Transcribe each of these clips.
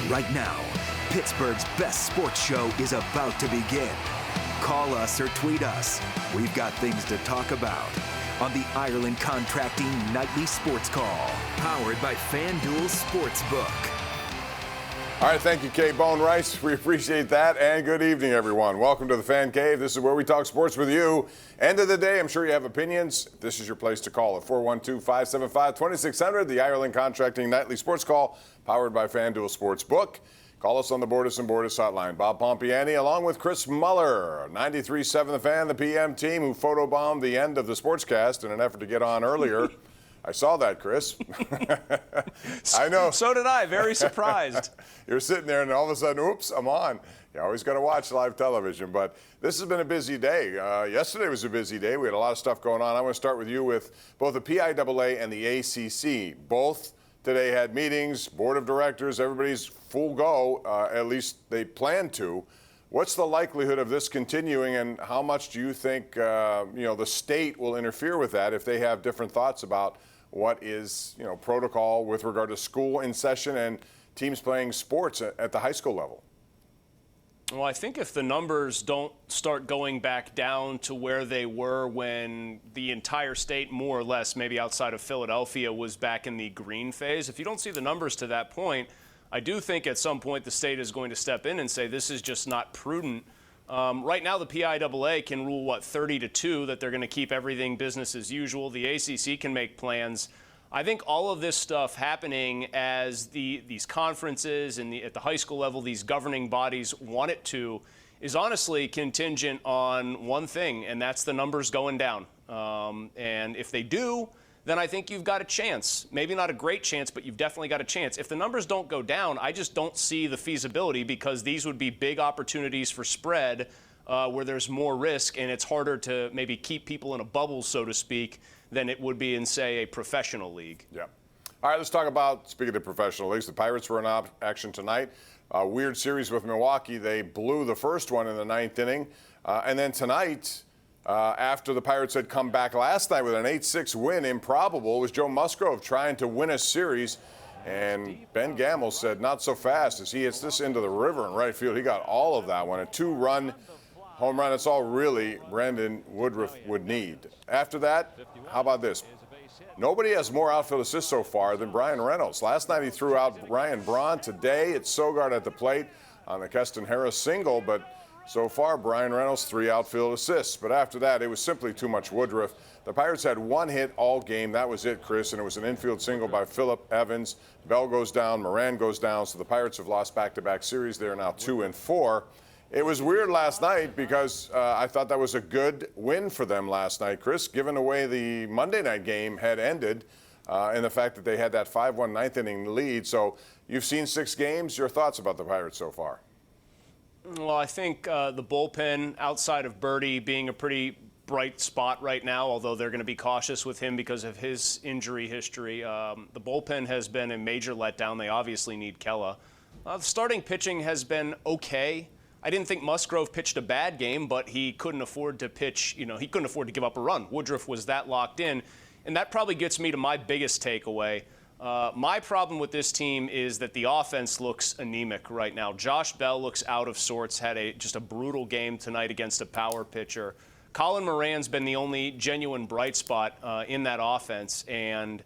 Right now, Pittsburgh's best sports show is about to begin. Call us or tweet us. We've got things to talk about on the Ireland Contracting Nightly Sports Call, powered by FanDuel Sportsbook. All right, thank you, Kay Bone Rice. We appreciate that, and good evening, everyone. Welcome to the Fan Cave. This is where we talk sports with you. End of the day, I'm sure you have opinions. This is your place to call at 412-575-2600, the Ireland Contracting Nightly Sports Call, powered by FanDuel Sportsbook. Call us on the Bordas & Bordas hotline. Bob Pompeani, along with Chris Mueller, 93.7 The Fan, the PM team, who photobombed the end of the sportscast in an effort to get on earlier. I saw that, Chris. I know. So did I. Very surprised. You're sitting there, and all of a sudden, oops, I'm on. You always got to watch live television. But this has been a busy day. Yesterday was a busy day. We had a lot of stuff going on. I want to start with you with both the PIAA and the ACC. Both today had meetings, board of directors. Everybody's full go, at least they plan to. What's the likelihood of this continuing, and how much do you think the state will interfere with that if they have different thoughts about what is protocol with regard to school in session and teams playing sports at the high school level? Well, I think if the numbers don't start going back down to where they were when the entire state, more or less, maybe outside of Philadelphia, was back in the green phase, if you don't see the numbers to that point, I do think at some point the state is going to step in and say this is just not prudent. Right now, the PIAA can rule, 30-2, that they're going to keep everything business as usual. The ACC can make plans. I think all of this stuff happening as these conferences and at the high school level, these governing bodies want it to, is honestly contingent on one thing, and that's the numbers going down. And if they do, then I think you've got a chance. Maybe not a great chance, but you've definitely got a chance. If the numbers don't go down, I just don't see the feasibility, because these would be big opportunities for spread where there's more risk, and it's harder to maybe keep people in a bubble, so to speak, than it would be in, say, a professional league. Yeah. All right, let's talk about, speaking of professional leagues, the Pirates were in action tonight. A weird series with Milwaukee. They blew the first one in the ninth inning. And then tonight, after the Pirates had come back last night with an 8-6 win, improbable, was Joe Musgrove trying to win a series. And Ben Gamble said, not so fast, as he hits this into the river in right field. He got all of that one. A 2-run home run. That's all really Brandon Woodruff would need. After that, how about this? Nobody has more outfield assists so far than Brian Reynolds. Last night he threw out Ryan Braun. Today it's Sogard at the plate on the Keston Harris single, but so far, Brian Reynolds, 3 outfield assists. But after that, it was simply too much Woodruff. The Pirates had 1 hit all game. That was it, Chris, and it was an infield single by Phillip Evans. Bell goes down, Moran goes down, so the Pirates have lost back-to-back series. They're now 2-4. It was weird last night because I thought that was a good win for them last night, Chris, given the way the Monday night game had ended and the fact that they had that 5-1 ninth inning lead. So you've seen 6 games. Your thoughts about the Pirates so far? Well, I think the bullpen, outside of Birdie being a pretty bright spot right now, although they're going to be cautious with him because of his injury history, the bullpen has been a major letdown. They obviously need Kella. The starting pitching has been okay. I didn't think Musgrove pitched a bad game, but he couldn't afford to pitch, he couldn't afford to give up a run. Woodruff was that locked in, and that probably gets me to my biggest takeaway. My problem with this team is that the offense looks anemic right now. Josh Bell looks out of sorts, had just a brutal game tonight against a power pitcher. Colin Moran's been the only genuine bright spot in that offense, and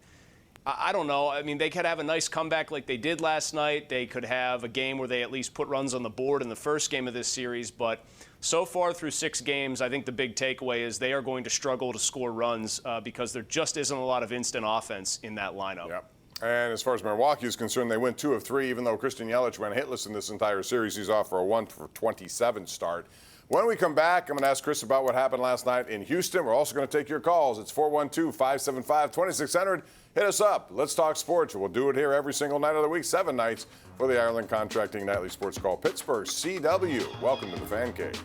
I don't know. I mean, they could have a nice comeback like they did last night. They could have a game where they at least put runs on the board in the first game of this series, but so far through 6 games, I think the big takeaway is they are going to struggle to score runs because there just isn't a lot of instant offense in that lineup. Yep. And as far as Milwaukee is concerned, they win 2 of 3, even though Christian Yelich went hitless in this entire series. He's off for a 1-for-27 start. When we come back, I'm going to ask Chris about what happened last night in Houston. We're also going to take your calls. It's 412-575-2600. Hit us up. Let's talk sports. We'll do it here every single night of the week, 7 nights, for the Ireland Contracting Nightly Sports Call. Pittsburgh CW. Welcome to the Fan Cave.